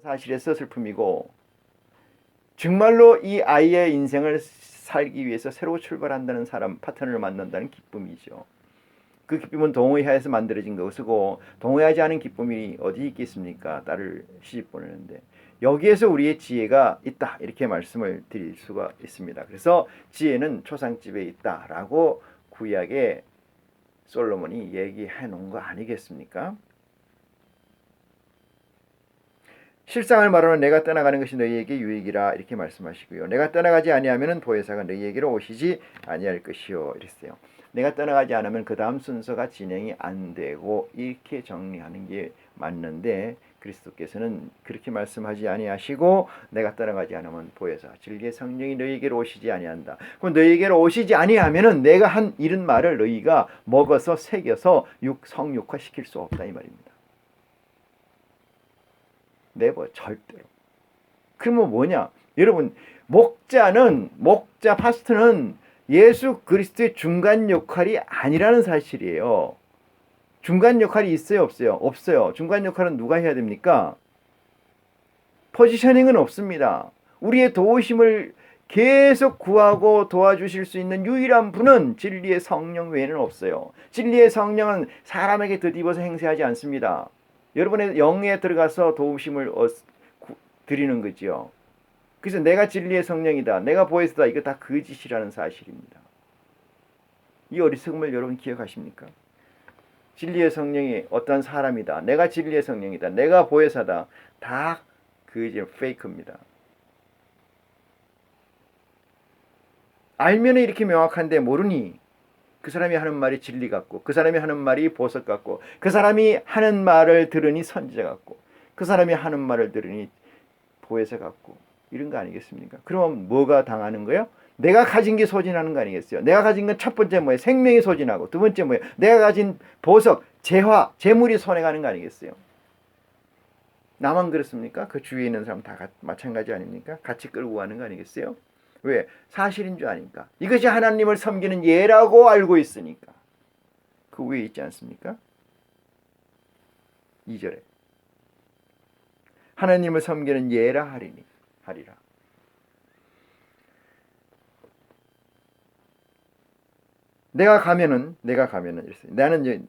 사실에서 슬픔이고 정말로 이 아이의 인생을 살기 위해서 새로 출발한다는 사람, 파트너를 만난다는 기쁨이죠. 그 기쁨은 동의하에서 만들어진 것이고 동의하지 않은 기쁨이 어디 있겠습니까? 딸을 시집 보내는데 여기에서 우리의 지혜가 있다 이렇게 말씀을 드릴 수가 있습니다. 그래서 지혜는 초상집에 있다라고 구약의 솔로몬이 얘기해 놓은 거 아니겠습니까? 실상을 말하면 내가 떠나가는 것이 너희에게 유익이라 이렇게 말씀하시고요. 내가 떠나가지 아니하면 보혜사가 너희에게로 오시지 아니할 것이요 이랬어요. 내가 떠나가지 않으면 그 다음 순서가 진행이 안 되고 이렇게 정리하는 게 맞는데 그리스도께서는 그렇게 말씀하지 아니하시고 내가 떠나가지 않으면 보혜사 진리의 성령이 너희에게로 오시지 아니한다. 그럼 너희에게로 오시지 아니하면은 내가 한 이런 말을 너희가 먹어서 새겨서 성육화 시킬 수 없다 이 말입니다. 네버 절대로. 그러면 뭐냐? 여러분 목자 파스터는 예수 그리스도의 중간 역할이 아니라는 사실이에요. 중간 역할이 있어요, 없어요? 없어요. 중간 역할은 누가 해야 됩니까? 포지셔닝은 없습니다. 우리의 도우심을 계속 구하고 도와주실 수 있는 유일한 분은 진리의 성령 외에는 없어요. 진리의 성령은 사람에게 덧입어서 행세하지 않습니다. 여러분의 영에 들어가서 도우심을 드리는 거죠. 그래서 내가 진리의 성령이다. 내가 보혜사다. 이거 다 거짓이라는 사실입니다. 이 어리석음을 여러분 기억하십니까? 진리의 성령이 어떤 사람이다. 내가 진리의 성령이다. 내가 보혜사다. 다 거짓, 페이크입니다. 알면 이렇게 명확한데 모르니 그 사람이 하는 말이 진리 같고 그 사람이 하는 말이 보석 같고 그 사람이 하는 말을 들으니 선지자 같고 그 사람이 하는 말을 들으니 보혜사 같고 이런 거 아니겠습니까? 그럼 뭐가 당하는 거예요? 내가 가진 게 소진하는 거 아니겠어요? 내가 가진 건 첫 번째 뭐예요? 생명이 소진하고 두 번째 뭐예요? 내가 가진 보석, 재화, 재물이 손해가는 거 아니겠어요? 나만 그렇습니까? 그 주위에 있는 사람 다 마찬가지 아닙니까? 같이 끌고 가는 거 아니겠어요? 왜? 사실인 줄 아니까. 이것이 하나님을 섬기는 예라고 알고 있으니까. 그 위에 있지 않습니까? 2절에 하나님을 섬기는 예라 하리라. 내가 가면은 이랬어요. 나는 이제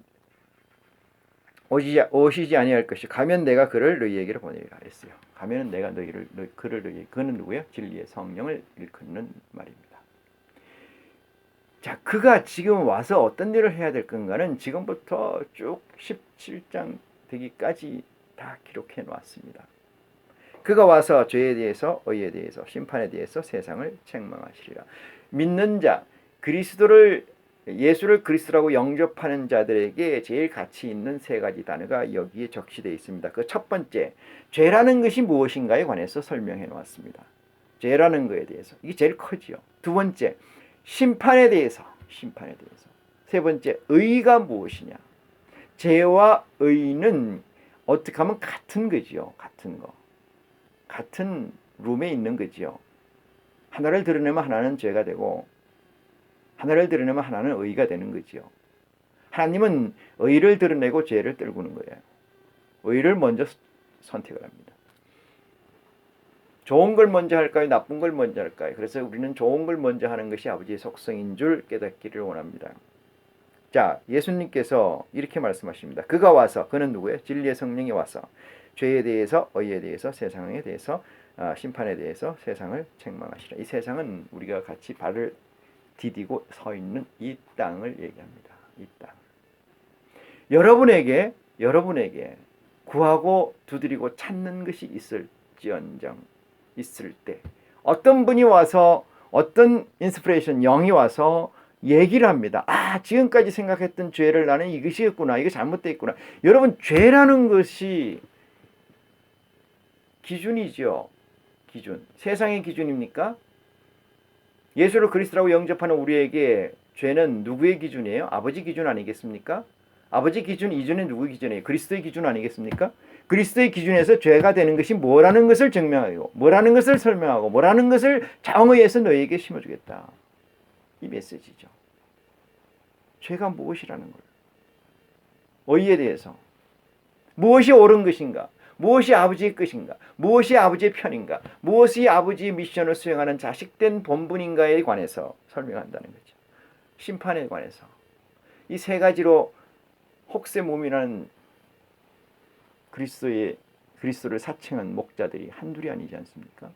오시지 아니할 것이 가면 내가 그를 너희에게로 보내리라 했어요. 가면은 내가 그를 너희 그는 누구예요? 진리의 성령을 일컫는 말입니다. 자, 그가 지금 와서 어떤 일을 해야 될 건가는 지금부터 쭉 17장 되기까지 다 기록해 놓았습니다. 그가 와서 죄에 대해서 의에 대해서 심판에 대해서 세상을 책망하시리라. 믿는 자 예수를 그리스도라고 영접하는 자들에게 제일 가치 있는 세 가지 단어가 여기에 적시되어 있습니다. 그 첫 번째, 죄라는 것이 무엇인가에 관해서 설명해 놓았습니다. 죄라는 것에 대해서. 이게 제일 크지요. 두 번째, 심판에 대해서. 세 번째, 의가 무엇이냐. 죄와 의는 어떻게 하면 같은 거지요. 같은 거. 같은 룸에 있는 거지요. 하나를 드러내면 하나는 죄가 되고 하나를 드러내면 하나는 의가 되는 거지요. 하나님은 의를 드러내고 죄를 떨구는 거예요. 의를 먼저 선택을 합니다. 좋은 걸 먼저 할까요? 나쁜 걸 먼저 할까요? 그래서 우리는 좋은 걸 먼저 하는 것이 아버지의 속성인 줄 깨닫기를 원합니다. 자, 예수님께서 이렇게 말씀하십니다. 그가 와서, 그는 누구예요? 진리의 성령이 와서 죄에 대해서, 의에 대해서, 세상에 대해서, 심판에 대해서 세상을 책망하시라. 이 세상은 우리가 같이 발을 디디고 서 있는 이 땅을 얘기합니다. 이 땅. 여러분에게 구하고 두드리고 찾는 것이 있을지언정 있을 때 어떤 분이 와서 어떤 인스피레이션 영이 와서 얘기를 합니다. 아, 지금까지 생각했던 죄를 나는 이것이었구나. 이거 잘못되어 있구나. 여러분, 죄라는 것이 기준이죠. 기준. 세상의 기준입니까? 예수를 그리스도라고 영접하는 우리에게 죄는 누구의 기준이에요? 아버지 기준 아니겠습니까? 아버지 기준 이전에 누구의 기준이에요? 그리스도의 기준 아니겠습니까? 그리스도의 기준에서 죄가 되는 것이 뭐라는 것을 증명하고 뭐라는 것을 설명하고 뭐라는 것을 정의해서 너희에게 심어주겠다. 이 메시지죠. 죄가 무엇이라는 걸. 의에 대해서 무엇이 옳은 것인가? 무엇이 아버지의 뜻인가? 무엇이 아버지의 편인가? 무엇이 아버지의 미션을 수행하는 자식된 본분인가에 관해서 설명한다는 거죠. 심판에 관해서. 이 세 가지로 혹세 몸이라는 그리스도를 사칭한 목자들이 한둘이 아니지 않습니까?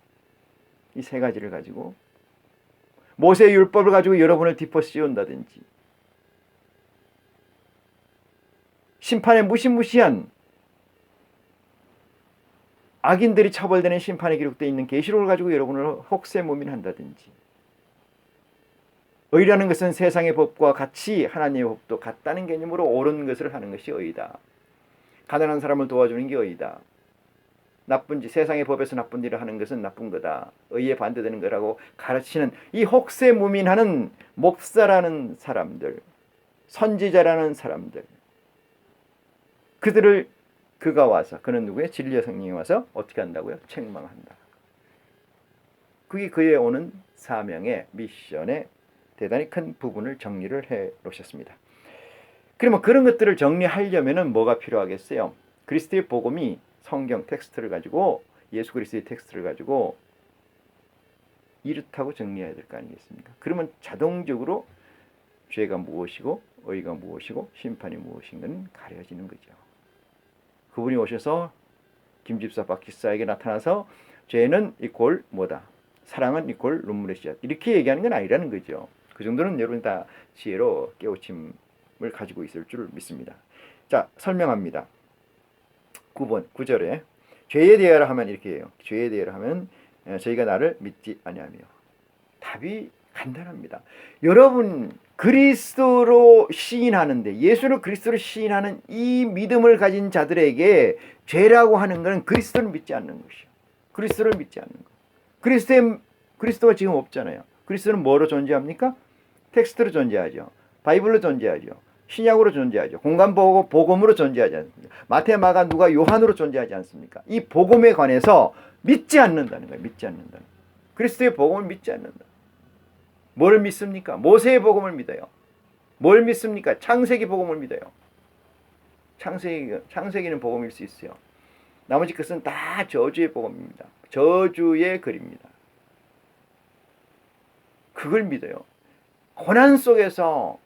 이 세 가지를 가지고 모세의 율법을 가지고 여러분을 짚어 씌운다든지, 심판에 무시무시한 악인들이 처벌되는 심판에 기록되어 있는 계시록을 가지고 여러분을 혹세무민한다든지, 의라는 것은 세상의 법과 같이 하나님의 법도 같다는 개념으로 옳은 것을 하는 것이 의다. 가난한 사람을 도와주는 게 의다. 나쁜 짓, 세상의 법에서 나쁜 일을 하는 것은 나쁜 거다. 의에 반대되는 거라고 가르치는 이 혹세무민하는 목사라는 사람들, 선지자라는 사람들, 그들을 그가 와서, 그는 누구예요? 진리의 성령이 와서 어떻게 한다고요? 책망한다. 그게 그의 오는 사명의 미션의 대단히 큰 부분을 정리를 해 놓으셨습니다. 그러면 그런 것들을 정리하려면 뭐가 필요하겠어요? 그리스도의 복음이 성경 텍스트를 가지고, 예수 그리스도의 텍스트를 가지고 이렇다고 정리해야 될 거 아니겠습니까? 그러면 자동적으로 죄가 무엇이고 의가 무엇이고 심판이 무엇인가는 가려지는 거죠. 그분이 오셔서 김집사 박집사에게 나타나서 죄는 이꼴 뭐다, 사랑은 이꼴 눈물의 씨앗, 이렇게 얘기하는 건 아니라는 거죠. 그 정도는 여러분 다 지혜로 깨우침을 가지고 있을 줄 믿습니다. 자, 설명합니다. 9번 9절에 죄에 대하여 하면 이렇게 해요. 죄에 대하여 하면 저희가 나를 믿지 아니하며. 답이 간단합니다. 여러분, 그리스도로 시인하는데, 예수를 그리스도로 시인하는 이 믿음을 가진 자들에게 죄라고 하는 것은 그리스도를 믿지 않는 것이요. 그리스도를 믿지 않는 것. 그리스도가 지금 없잖아요. 그리스도는 뭐로 존재합니까? 텍스트로 존재하죠. 바이블로 존재하죠. 신약으로 존재하죠. 공간 복음으로 존재하지 않습니까? 마태, 마가, 누가, 요한으로 존재하지 않습니까? 이 복음에 관해서 믿지 않는다는 거예요. 믿지 않는다. 그리스도의 복음을 믿지 않는다. 뭘 믿습니까? 모세의 복음을 믿어요. 뭘 믿습니까? 창세기 복음을 믿어요. 창세기는 복음일 수 있어요. 나머지 것은 다 저주의 복음입니다. 저주의 글입니다. 그걸 믿어요. 고난 속에서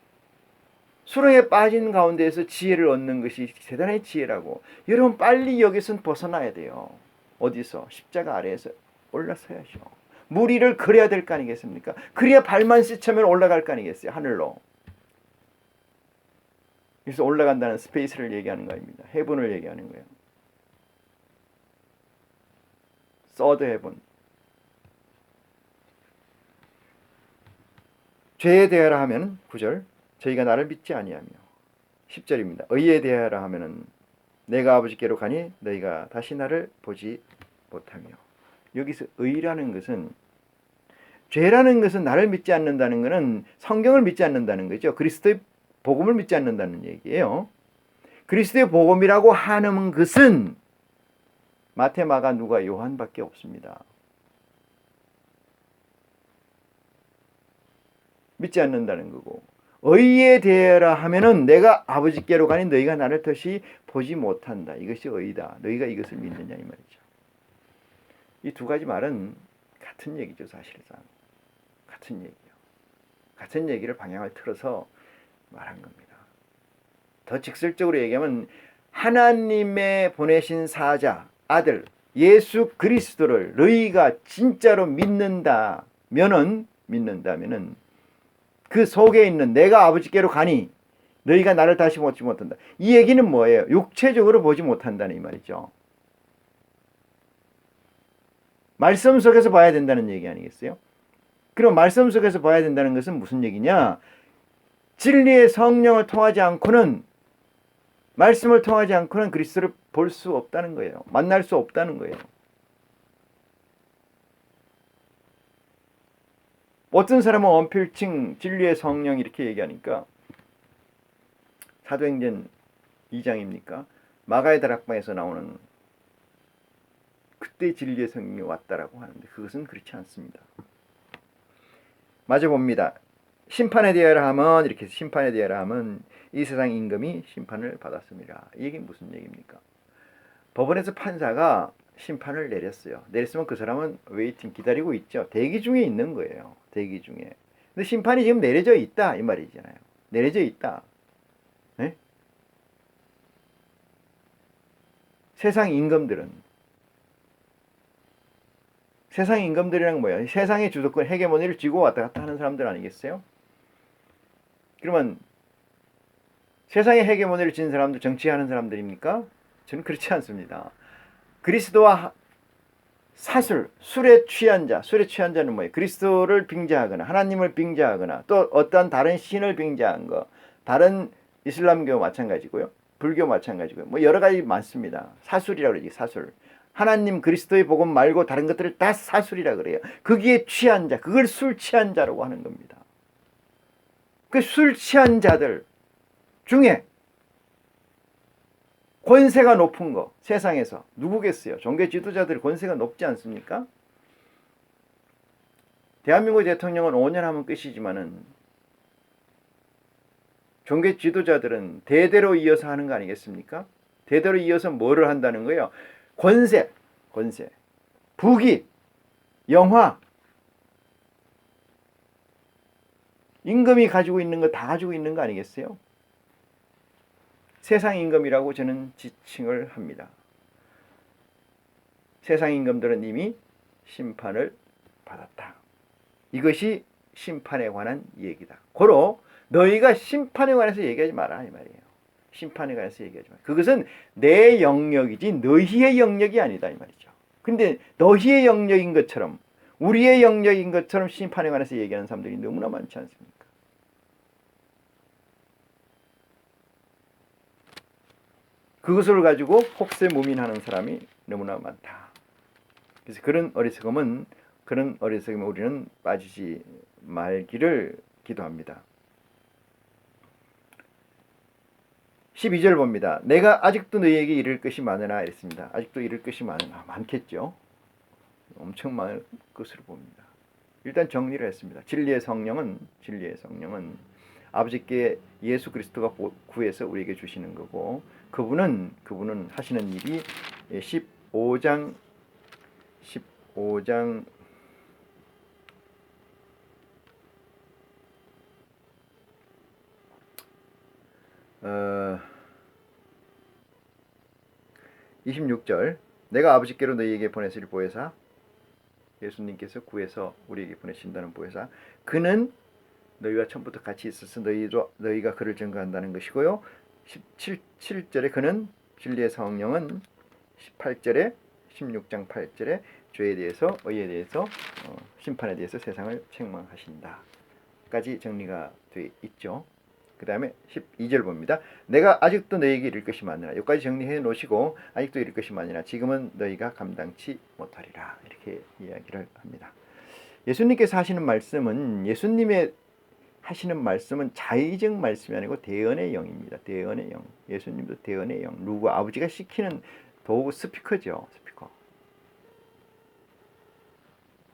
수렁에 빠진 가운데에서 지혜를 얻는 것이 대단히 지혜라고. 여러분, 빨리 여기서 벗어나야 돼요. 어디서? 십자가 아래에서 올라서야죠. 무리를 그려야 될 거 아니겠습니까? 그래야 발만 씻으면 올라갈 거 아니겠어요? 하늘로. 그래서 올라간다는 스페이스를 얘기하는 거입니다. 헤븐을 얘기하는 거예요. 서드 헤븐. 죄에 대하여 하면 9절, 저희가 나를 믿지 아니하며. 10절입니다. 의에 대하여 하면은 내가 아버지께로 가니 너희가 다시 나를 보지 못하며. 여기서 의라는 것은, 죄라는 것은 나를 믿지 않는다는 것은 성경을 믿지 않는다는 거죠. 그리스도의 복음을 믿지 않는다는 얘기예요. 그리스도의 복음이라고 하는 것은 마태, 마가, 누가, 요한밖에 없습니다. 믿지 않는다는 거고, 의에 대하여 하면은 내가 아버지께로 가니 너희가 나를 다시 보지 못한다. 이것이 의다. 너희가 이것을 믿느냐 이 말이죠. 이 두 가지 말은 같은 얘기죠. 사실상 같은 얘기요. 같은 얘기를 방향을 틀어서 말한 겁니다. 더 직설적으로 얘기하면 하나님의 보내신 사자, 아들 예수 그리스도를 너희가 진짜로 믿는다면은 그 속에 있는 내가 아버지께로 가니 너희가 나를 다시 보지 못한다. 이 얘기는 뭐예요? 육체적으로 보지 못한다는 이 말이죠. 말씀 속에서 봐야 된다는 얘기 아니겠어요? 그럼 말씀 속에서 봐야 된다는 것은 무슨 얘기냐? 진리의 성령을 통하지 않고는, 말씀을 통하지 않고는 그리스도를 볼 수 없다는 거예요. 만날 수 없다는 거예요. 어떤 사람은 언필칭 진리의 성령 이렇게 얘기하니까, 사도행전 2장입니까? 마가의 다락방에서 나오는 그때 진리의 성령이 왔다라고 하는데 그것은 그렇지 않습니다. 마저 봅니다. 심판에 대하여 하면, 이렇게 심판에 대하여 하면 이 세상 임금이 심판을 받았습니다. 이 얘기는 무슨 얘기입니까? 법원에서 판사가 심판을 내렸어요. 내렸으면 그 사람은 웨이팅 기다리고 있죠. 대기 중에 있는 거예요. 대기 중에. 근데 심판이 지금 내려져 있다 이 말이잖아요. 내려져 있다. 네? 세상 임금들은 세상 임금들이란 뭐예요? 세상의 주도권 헤게모니를 쥐고 왔다 갔다 하는 사람들 아니겠어요? 그러면 세상의 헤게모니를 쥔 사람들 정치하는 사람들입니까? 저는 그렇지 않습니다. 그리스도와 사술, 술에 취한 자, 술에 취한 자는 뭐예요? 그리스도를 빙자하거나 하나님을 빙자하거나 또 어떠한 다른 신을 빙자한 거, 다른 이슬람교 마찬가지고요, 불교 마찬가지고요, 뭐 여러 가지 많습니다. 사술이라고 그러지, 사술. 하나님 그리스도의 복음 말고 다른 것들을 다 사술이라 그래요. 거기에 취한 자, 그걸 술 취한 자라고 하는 겁니다. 그 술 취한 자들 중에 권세가 높은 거 세상에서 누구겠어요? 종교 지도자들의 권세가 높지 않습니까? 대한민국 대통령은 5년 하면 끝이지만은 종교 지도자들은 대대로 이어서 하는 거 아니겠습니까? 대대로 이어서 뭐를 한다는 거예요? 권세, 부귀, 영화, 임금이 가지고 있는 거 다 가지고 있는 거 아니겠어요? 세상 임금이라고 저는 지칭을 합니다. 세상 임금들은 이미 심판을 받았다. 이것이 심판에 관한 얘기다. 고로 너희가 심판에 관해서 얘기하지 마라 이 말이에요. 심판에 관해서 얘기하지 마. 그것은 내 영역이지 너희의 영역이 아니다 이 말이죠. 근데 너희의 영역인 것처럼 우리의 영역인 것처럼 심판에 관해서 얘기하는 사람들이 너무나 많지 않습니까? 그것을 가지고 혹세무민하는 사람이 너무나 많다. 그래서 그런 어리석음은 우리는 빠지지 말기를 기도합니다. 12절 봅니다. 내가 아직도 너희에게 이를 것이 많으나 이랬습니다. 아직도 이를 것이 많겠죠. 엄청 많을 것으로 봅니다. 일단 정리를 했습니다. 진리의 성령은 아버지께 예수 그리스도가 구해서 우리에게 주시는 거고, 그분은 하시는 일이 15장 26절 내가 아버지께로 너희에게 보내시를 보혜사, 예수님께서 구해서 우리에게 보내신다는 보혜사, 그는 너희와 처음부터 같이 있어서 너희가 그를 증거한다는 것이고요. 17절에 그는 진리의 성령은 18절에 16장 8절에 죄에 대해서 의에 대해서 심판에 대해서 세상을 책망하신다 까지 정리가 되어 있죠. 그 다음에 12절 봅니다. 내가 아직도 너희에게 이를 것이 많으나, 여기까지 정리해 놓으시고 아직도 이를 것이 많으나 지금은 너희가 감당치 못하리라 이렇게 이야기를 합니다. 예수님께서 하시는 말씀은 자의적 말씀이 아니고 대언의 영입니다. 대언의 영. 예수님도 대언의 영. 누구 아버지가 시키는 도구 스피커죠. 스피커.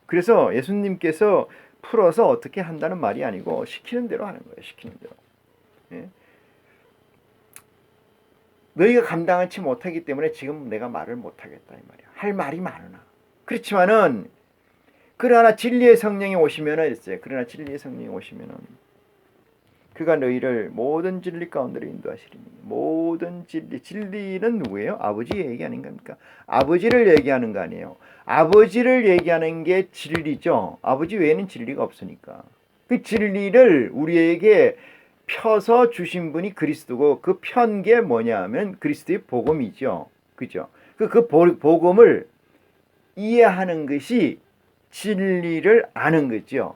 그래서 예수님께서 풀어서 어떻게 한다는 말이 아니고 시키는 대로 하는 거예요. 시키는 대로. 예? 너희가 감당하지 못하기 때문에 지금 내가 말을 못하겠다 이 말이야. 할 말이 많으나. 그렇지만은 그러나 진리의 성령이 오시면은 있어요. 그러나 진리의 성령이 오시면은 그가 너희를 모든 진리 가운데로 인도하시리니. 모든 진리는 누구예요? 아버지의 얘기 아닌갑니까? 아버지를 얘기하는 거 아니에요. 아버지를 얘기하는 게 진리죠. 아버지 외에는 진리가 없으니까. 그 진리를 우리에게 펴서 주신 분이 그리스도고, 그 편 게 뭐냐 하면 그리스도의 복음이죠. 그죠? 그 복음을 이해하는 것이 진리를 아는 거죠.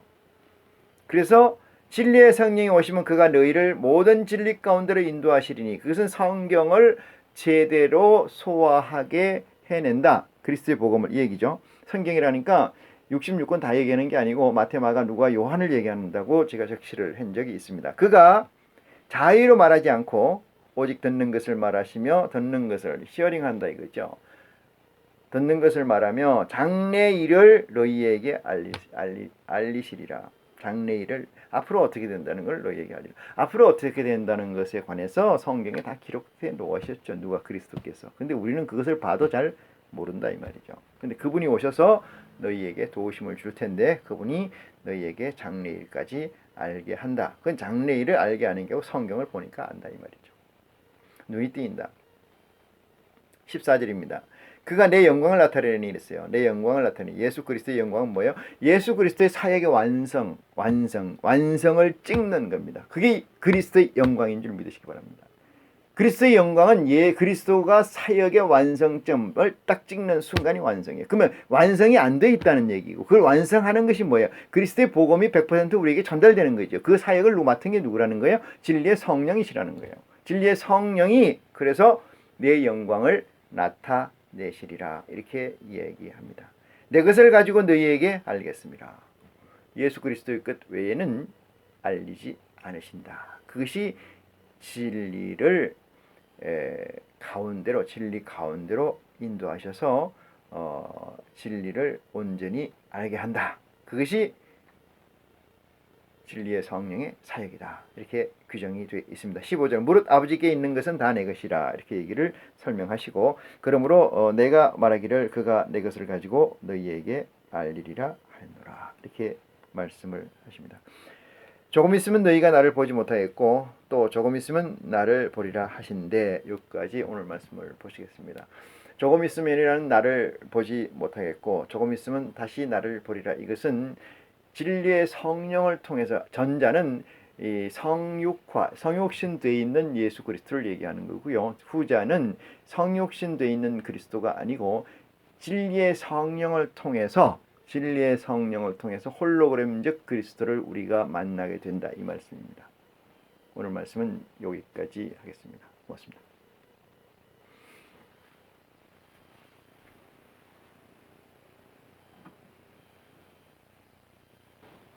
그래서 진리의 성령이 오시면 그가 너희를 모든 진리 가운데로 인도하시리니, 그것은 성경을 제대로 소화하게 해낸다. 그리스도의 복음을, 이 얘기죠. 성경이라니까 66권 다 얘기하는 게 아니고 마태, 마가, 누가, 요한을 얘기한다고 제가 적시를 한 적이 있습니다. 그가 자의로 말하지 않고 오직 듣는 것을 말하시며 듣는 것을 히어링한다 이거죠. 듣는 것을 말하며 장래 일을 너희에게 알리시리라. 장래일을 앞으로 어떻게 된다는 걸 너희에게 알리라. 앞으로 어떻게 된다는 것에 관해서 성경에 다 기록해 놓으셨죠. 누가 그리스도께서. 근데 우리는 그것을 봐도 잘 모른다 이 말이죠. 근데 그분이 오셔서 너희에게 도우심을 줄 텐데 그분이 너희에게 장래일까지 알게 한다. 그건 장래일을 알게 하는 게 성경을 보니까 안다 이 말이죠. 눈이 띄인다. 14절입니다. 그가 내 영광을 나타내니 이랬어요. 내 영광을 나타내니. 예수 그리스도의 영광은 뭐예요? 예수 그리스도의 사역의 완성을 찍는 겁니다. 그게 그리스도의 영광인 줄 믿으시기 바랍니다. 그리스도의 영광은 그리스도가 사역의 완성점을 딱 찍는 순간이 완성이에요. 그러면 완성이 안 돼 있다는 얘기고 그걸 완성하는 것이 뭐예요? 그리스도의 복음이 100% 우리에게 전달되는 거죠. 그 사역을 맡은 게 누구라는 거예요? 진리의 성령이시라는 거예요. 진리의 성령이 그래서 내 영광을 나타내시리라 이렇게 얘기합니다. 내 것을 가지고 너희에게 알리겠습니다. 예수 그리스도의 끝 외에는 알리지 않으신다. 그것이 진리를 진리 가운데로 인도하셔서 진리를 온전히 알게 한다. 그것이 진리의 성령의 사역이다. 이렇게 규정이 되어 있습니다. 15절 무릇 아버지께 있는 것은 다 내 것이라 이렇게 얘기를 설명하시고 그러므로 내가 말하기를 그가 내 것을 가지고 너희에게 알리리라 하노라 이렇게 말씀을 하십니다. 조금 있으면 너희가 나를 보지 못하겠고 또 조금 있으면 나를 보리라 하신데 여기까지 오늘 말씀을 보시겠습니다. 조금 있으면이라는 나를 보지 못하겠고 조금 있으면 다시 나를 보리라. 이것은 진리의 성령을 통해서 전자는 이 성육신 되어 있는 예수 그리스도를 얘기하는 거고요. 후자는 성육신 되어 있는 그리스도가 아니고 진리의 성령을 통해서 홀로그램적 그리스도를 우리가 만나게 된다 이 말씀입니다. 오늘 말씀은 여기까지 하겠습니다. 고맙습니다.